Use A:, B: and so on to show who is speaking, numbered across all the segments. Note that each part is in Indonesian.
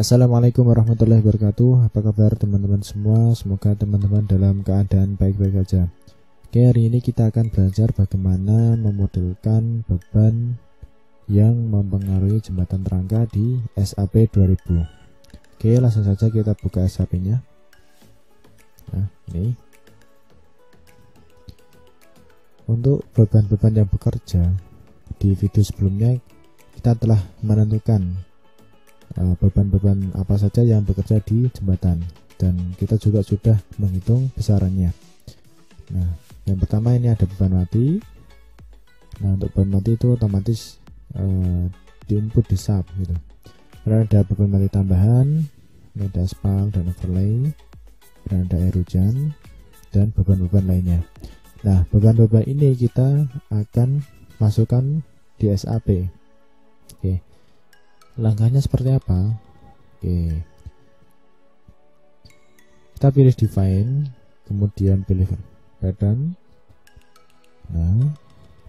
A: Assalamualaikum warahmatullahi wabarakatuh. Apa kabar teman-teman semua? Semoga teman-teman dalam keadaan baik-baik saja. Oke, hari ini kita akan belajar bagaimana memodelkan beban yang mempengaruhi jembatan terangka di SAP 2000. Oke, langsung saja kita buka SAP-nya. Nah, ini untuk beban-beban yang bekerja, di video sebelumnya kita telah menentukan beban-beban apa saja yang bekerja di jembatan, dan kita juga sudah menghitung besarannya. Nah, yang pertama ini ada beban mati. Nah, untuk beban mati itu otomatis di input di sub gitu. Kemudian ada beban mati tambahan, ini ada aspal dan overlay, dan ada air hujan dan beban-beban lainnya. Nah, beban-beban ini kita akan masukkan di SAP. Oke, langkahnya seperti apa? Oke, kita pilih define, kemudian pilih pattern. Nah,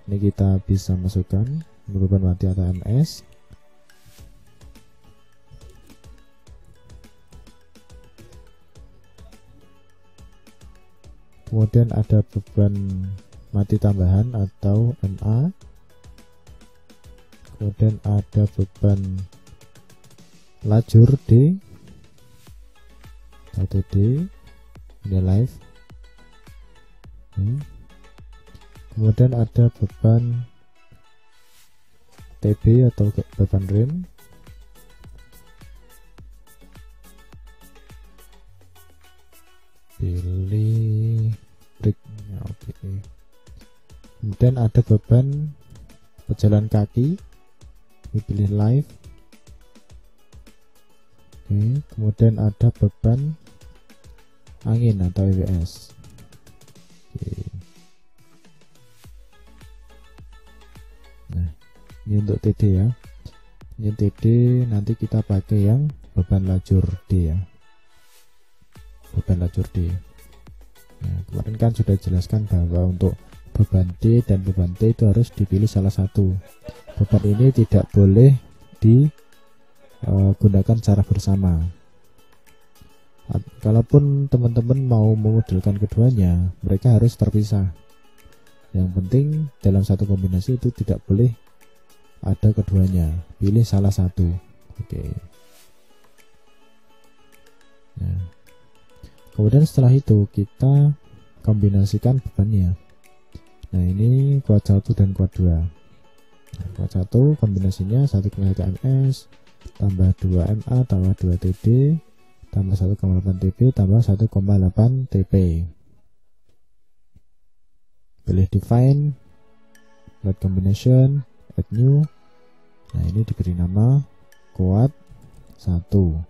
A: ini kita bisa masukkan beban mati atau MS. Kemudian ada beban mati tambahan atau MA. Kemudian ada beban lajur D atau TD, ini live. Kemudian ada beban TB atau beban rem. Pilih breaknya, oke. Kemudian ada beban pejalan kaki, pilih live. Oke, kemudian ada beban angin atau EWS. Oke. Nah, ini untuk TD ya. Ini TD, nanti kita pakai yang beban lajur D ya. Beban lajur D. Nah, kemarin kan sudah jelaskan bahwa untuk beban D dan beban T itu harus dipilih salah satu. Beban ini tidak boleh digunakan secara bersama. Kalaupun teman-teman mau memodelkan keduanya, mereka harus terpisah. Yang penting dalam satu kombinasi itu tidak boleh ada keduanya, pilih salah satu. Oke. Nah, kemudian setelah itu kita kombinasikan bebannya. Nah, ini kuat 1 dan kuat 2. Nah, kuat 1 kombinasinya 1,1 ms tambah 2 MA tambah 2 TD tambah 1,8 TB tambah 1,8 TP. Pilih define, load combination, add new. Nah, ini diberi nama kuat 1.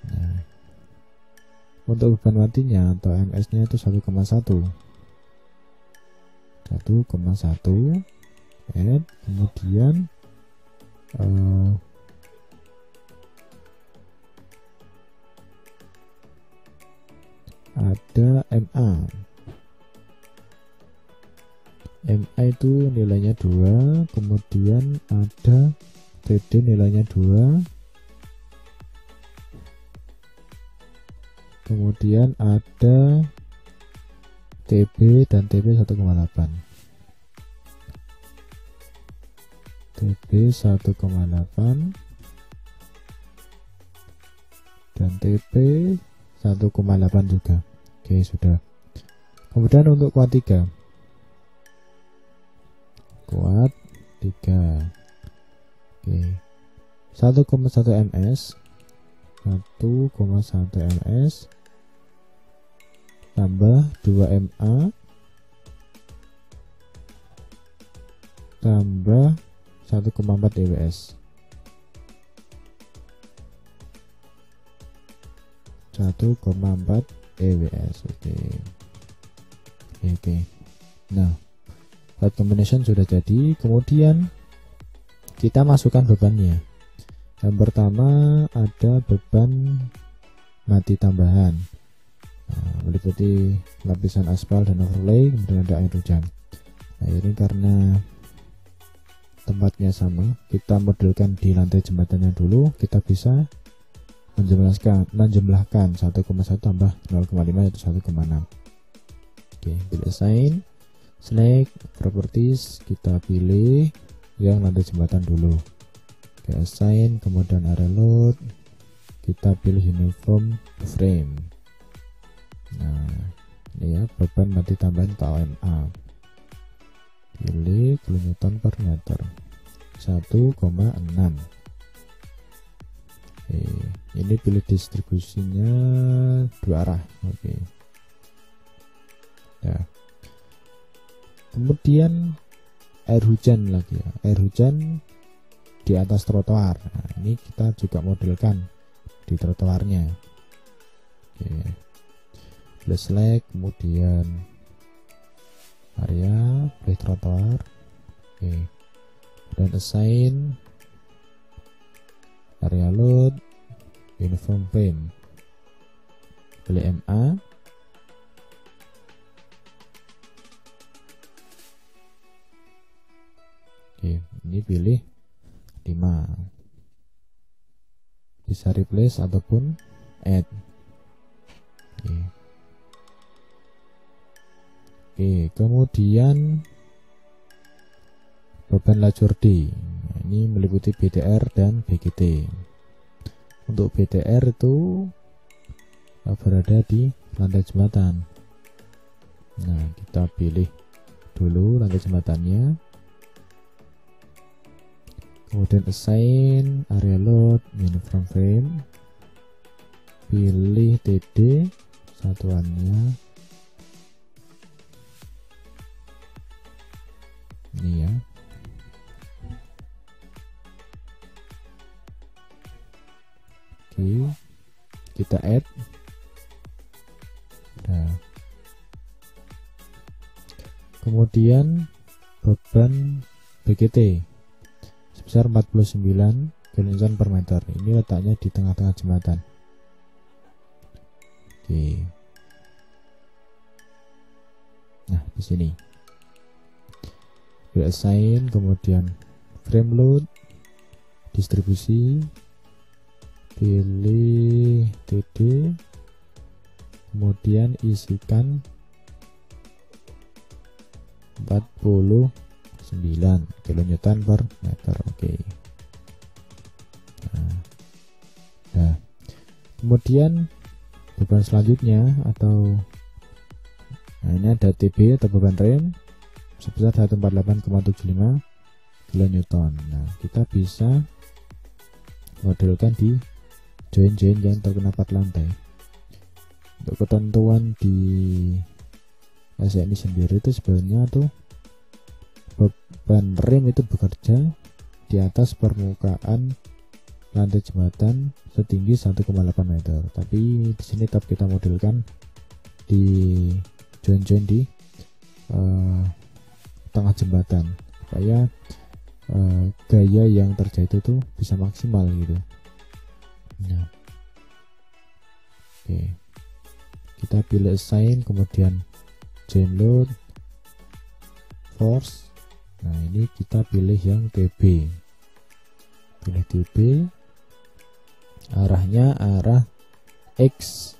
A: Nah, untuk beban matinya atau MS nya itu 1,1 add, kemudian ada MA itu nilainya 2, kemudian ada TD nilainya 2, kemudian ada TB dan TB 1,8, TB 1,8 dan TP 1,8 juga. Oke, sudah. Kemudian untuk kuat 3, kuat 3. Oke, 1,1 ms 1,1 ms tambah 2 MA tambah 1,4 EWS. 1,4 EWS. Oke. Nah, load combination sudah jadi. Kemudian kita masukkan bebannya. Yang pertama ada beban mati tambahan. Nah, meliputi lapisan aspal dan overlay, kemudian ada air hujan. Nah, ini karena tempatnya sama, kita modelkan di lantai jembatannya dulu, kita bisa menjumlahkan 1,1 tambah 0,5 yaitu 1,6. Oke, pilih assign, select properties, kita pilih yang lantai jembatan dulu. Oke, assign, kemudian area load, kita pilih uniform to frame. Nah, ini ya beban nanti tambahin KOMA, pilih kilonewton per meter 1,6. Oke, ini pilih distribusinya dua arah. Oke ya, kemudian air hujan lagi ya, air hujan di atas trotoar. Nah, ini kita juga modelkan di trotoarnya. Oke, pilih select, kemudian area, pilih trotoar. Oke, dan assign area load, uniform frame, pilih MA. Oke, ini pilih 5, bisa replace ataupun add. Oke, kemudian beban lajur D. Nah, ini meliputi BTR dan BGT. Untuk BTR itu berada di lantai jembatan. Nah, kita pilih dulu lantai jembatannya. Kemudian assign area load, uniform frame, pilih TD satuannya ini ya. Oke, kita add. Nah, kemudian beban BGT sebesar 49 kN per meter. Ini letaknya di tengah-tengah jembatan. Oke. Nah, di sini. Pilih assign, kemudian frame load, distribusi, pilih TD, kemudian isikan 49 kN per meter. Oke. Nah, kemudian beban selanjutnya atau ini ada TB atau beban rem sebesar 148,75 kN. Nah, kita bisa modelkan di join-join yang terkena part lantai. Untuk ketentuan di AC ini sendiri itu sebenarnya tuh beban rem itu bekerja di atas permukaan lantai jembatan setinggi 1,8 meter. Tapi di sini tetap kita modelkan di join-join di tengah jembatan supaya gaya yang terjadi itu bisa maksimal gitu. Nah, oke, kita pilih assign, kemudian join load, force. Nah, ini kita pilih yang TB, pilih TB, arahnya arah X.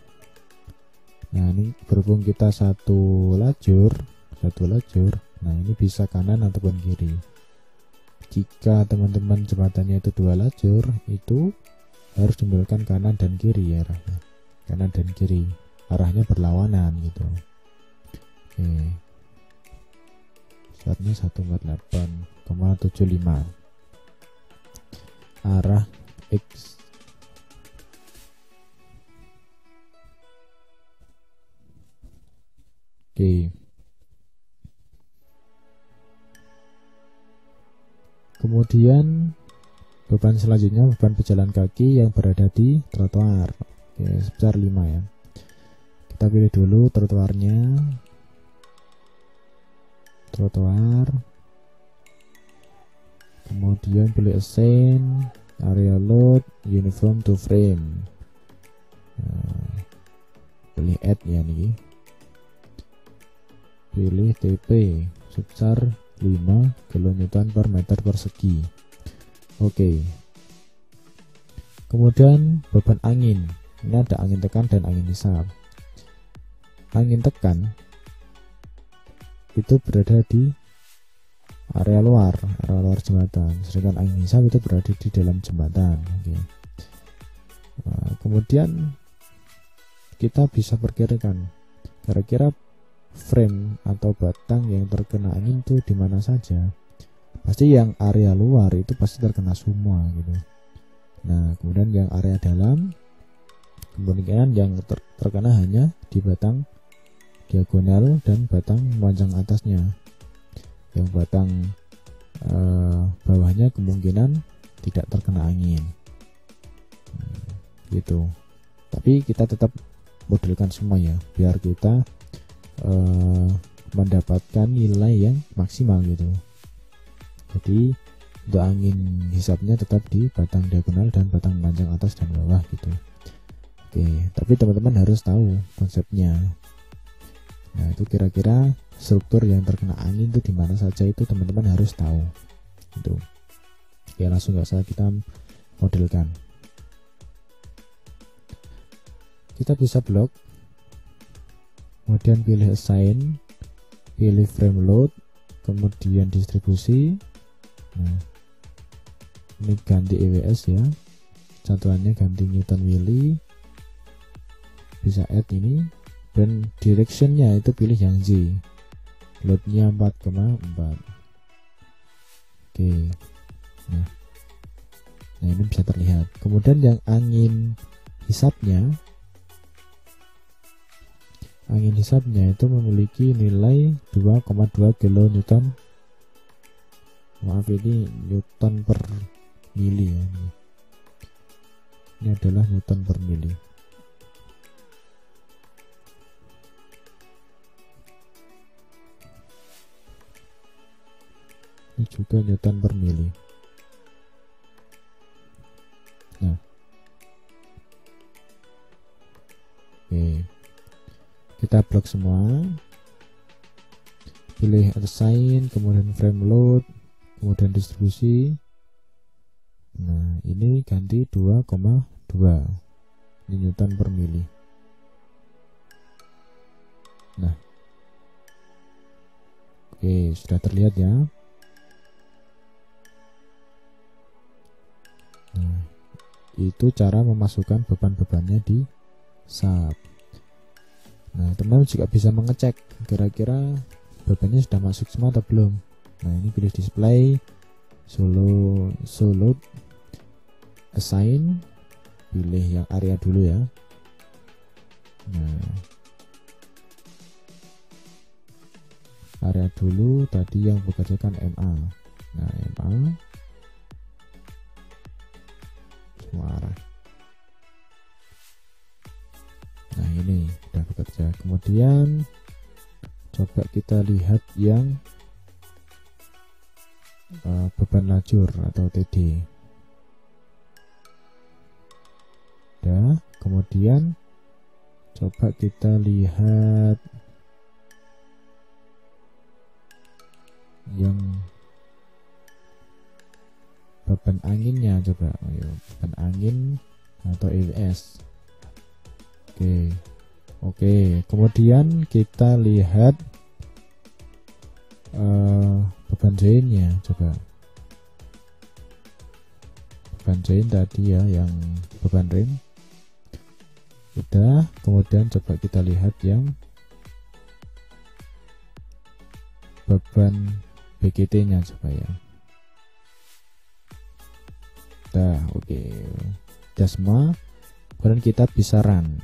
A: Nah, ini berhubung kita satu lajur, nah ini bisa kanan ataupun kiri. Jika teman-teman jembatannya itu dua lajur, itu harus dibelokkan kanan dan kiri ya, arahnya kanan dan kiri, arahnya berlawanan gitu. Oke, startnya 148,75 arah X. Oke, kemudian beban selanjutnya beban pejalan kaki yang berada di trotoar. Oke, sebesar 5 ya. Kita pilih dulu trotoarnya, trotoar, kemudian pilih assign area load, uniform to frame. Nah, pilih add ya nih, pilih TP sebesar 5 kN per meter persegi. Oke, Kemudian beban angin, ini ada angin tekan dan angin hisap. Angin tekan itu berada di area luar jembatan, sedangkan angin hisap itu berada di dalam jembatan. Oke. Nah, kemudian kita bisa perkirakan kira-kira frame atau batang yang terkena angin itu di mana saja. Pasti yang area luar itu pasti terkena semua gitu. Nah, kemudian yang area dalam kemungkinan yang terkena hanya di batang diagonal dan batang memanjang atasnya. Yang batang bawahnya kemungkinan tidak terkena angin. Gitu. Tapi kita tetap modelkan semua ya, biar kita mendapatkan nilai yang maksimal gitu. Jadi untuk angin hisapnya tetap di batang diagonal dan batang memanjang atas dan bawah gitu. Oke, tapi teman-teman harus tahu konsepnya. Nah, itu kira-kira struktur yang terkena angin itu di mana saja, itu teman-teman harus tahu. Gitu. Oke, langsung nggak usah kita modelkan. Kita bisa blok, kemudian pilih assign, pilih frame load, kemudian distribusi. Nah, ini ganti EWS ya, satuannya ganti Newton Milli, bisa add ini, dan directionnya itu pilih yang Z, loadnya 4,4. Oke. Nah, ini bisa terlihat. Kemudian yang angin hisapnya itu memiliki nilai 2,2 kN. Maaf, ini Newton per mili ya. Ini adalah Newton per mili. Ini juga Newton per mili. Nah, oke, kita blok semua, pilih assign, kemudian frame load, kemudian distribusi. Nah, ini ganti 2,2, ini Newton per mili. Nah, oke, sudah terlihat ya. Nah, itu cara memasukkan beban-bebannya di SAP. Nah, teman-teman juga bisa mengecek kira-kira bebannya sudah masuk semua atau belum. Nah, ini pilih display, solo assign, pilih yang area dulu ya. Nah, area dulu tadi yang bekerjakan MA. Nah, MA semua arah. Nah, ini sudah bekerja. Kemudian coba kita lihat yang beban lajur atau TD. Nah, kemudian coba kita lihat yang beban anginnya, coba. Ayo, beban angin atau EWS. Oke, kemudian kita lihat beban joinnya, coba. Beban join tadi ya, yang beban rem udah. Kemudian coba kita lihat yang beban BGT nya, coba ya. Nah, oke, udah semua. Kemudian kita bisa run.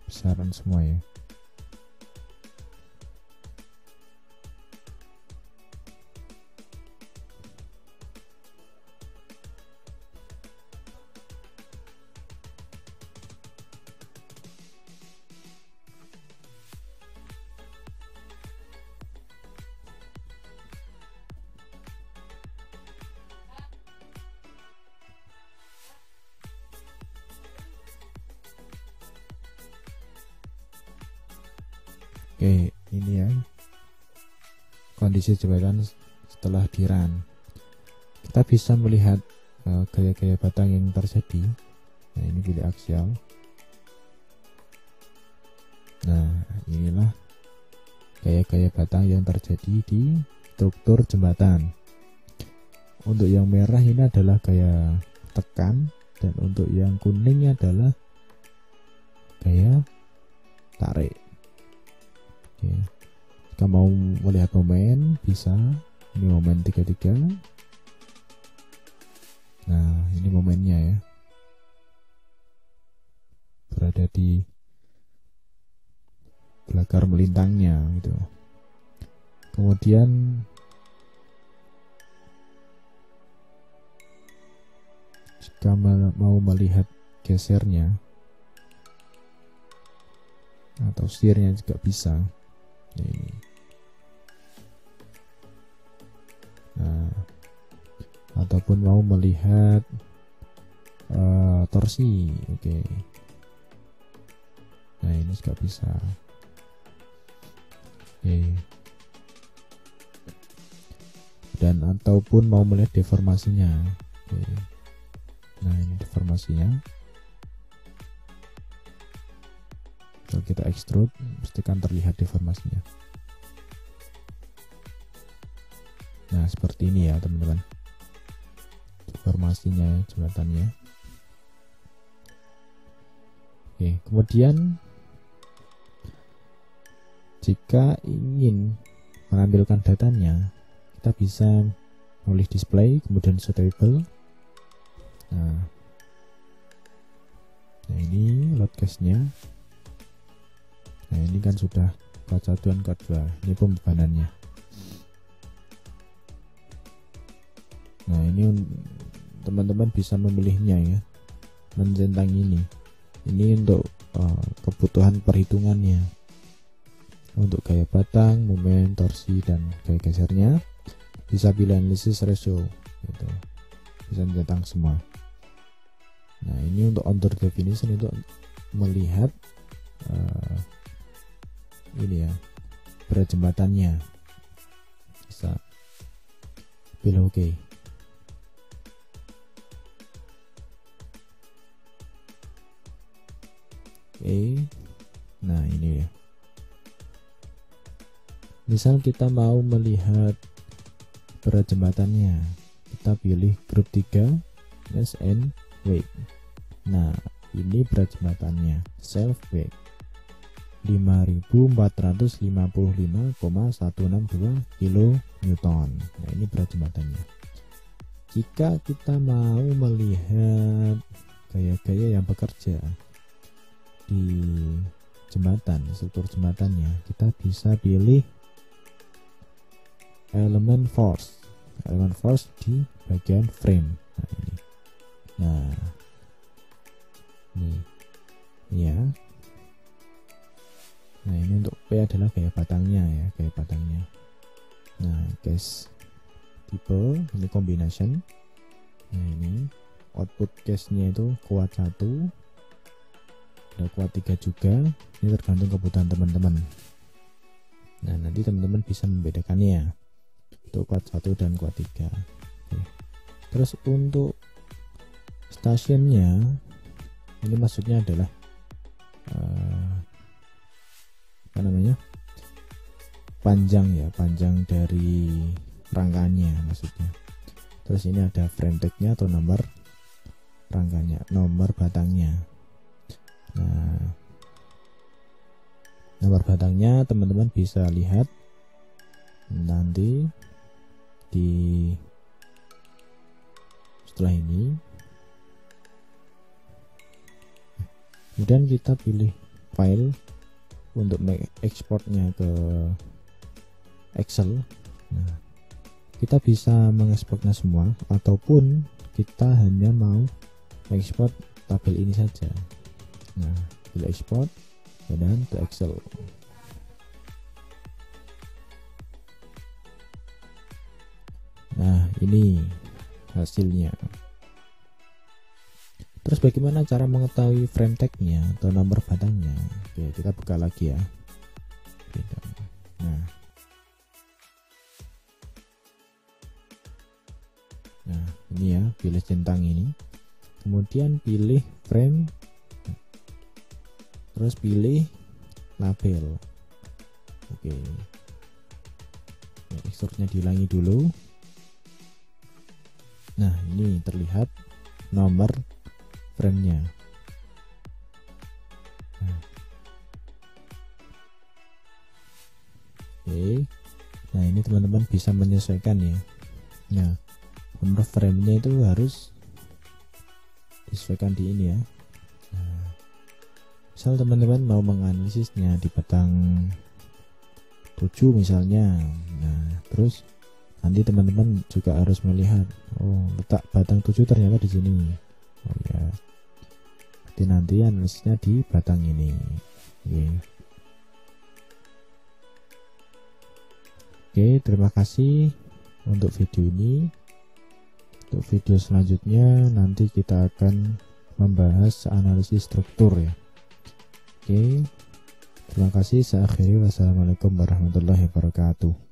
A: Besaran semua ya. Oke, ini ya kondisi jembatan setelah di run. kita bisa melihat gaya-gaya batang yang terjadi. Nah, ini pilih aksial. Nah, inilah gaya-gaya batang yang terjadi di struktur jembatan. Untuk yang merah ini adalah gaya tekan, dan untuk yang kuning adalah gaya tarik. Oke. Jika mau melihat momen, bisa. Ini momen 33. Nah, ini momennya ya, berada di belakang melintangnya gitu. Kemudian jika mau melihat gesernya atau steernya juga bisa. Ini. Nah, ataupun mau melihat torsi, oke. Nah, ini juga bisa. Oke. Dan ataupun mau melihat deformasinya. Oke. Nah, ini deformasinya. Kalau kita extrude, pastikan terlihat deformasinya. Nah, seperti ini ya teman-teman, deformasinya jembatannya. Oke, kemudian jika ingin menampilkan datanya, kita bisa memilih display, kemudian show-table. Nah, ini load cache-nya. Nah, ini kan sudah code 1 dan code 2. Ini pembebanannya. Nah, ini teman-teman bisa memilihnya ya, mencentang ini. Ini untuk kebutuhan perhitungannya. Untuk gaya batang, momen, torsi, dan gaya gesernya bisa pilih analysis ratio gitu. Bisa mencentang semua. Nah, ini untuk under definition, untuk melihat ini ya, berat jembatannya. Bisa pilih OK. Nah, ini ya. Misal kita mau melihat berat jembatannya, kita pilih grup 3 mass and weight. Nah, ini berat jembatannya, self weight 5455,162 kN. Nah, ini berat jembatannya. Jika kita mau melihat gaya-gaya yang bekerja di jembatan, struktur jembatannya, kita bisa pilih elemen force di bagian frame. Nah, ini. Nah, ini ya. Nah, ini untuk P adalah gaya batangnya ya, gaya batangnya. Nah, case tipe ini combination. Nah, ini output case-nya itu kuat 1, ada kuat 3 juga. Ini tergantung kebutuhan teman-teman. Nah, nanti teman-teman bisa membedakannya untuk kuat 1 dan kuat 3. Oke. Terus untuk stasiunnya, ini maksudnya adalah apa namanya, panjang ya, panjang dari rangkanya maksudnya. Terus ini ada frame tag-nya atau nomor rangkanya, nomor batangnya. Nah, nomor batangnya teman-teman bisa lihat nanti di setelah ini. Kemudian kita pilih file untuk ekspornya ke Excel. Nah, kita bisa mengekspornya semua, ataupun kita hanya mau ekspor tabel ini saja. Nah, pilih export dan ke Excel. Nah, ini hasilnya. Terus bagaimana cara mengetahui frame tag-nya atau nomor batangnya? Oke, kita buka lagi ya. Nah, ini ya, pilih centang ini, kemudian pilih frame, terus pilih label. Oke, ya, extrude-nya diulangi dulu. Nah, ini terlihat nomor frame-nya. Oke, nah ini teman-teman bisa menyesuaikan ya. Nah, nomor frame-nya itu harus disesuaikan di ini ya. Nah, misal teman-teman mau menganalisisnya di batang 7 misalnya, nah terus nanti teman-teman juga harus melihat, oh letak batang 7 ternyata di sini. Oh ya, berarti nanti analisisnya di batang ini. Oke, terima kasih untuk video ini. Untuk video selanjutnya nanti kita akan membahas analisis struktur ya. Oke, terima kasih. Saya akhiri. Wassalamualaikum warahmatullahi wabarakatuh.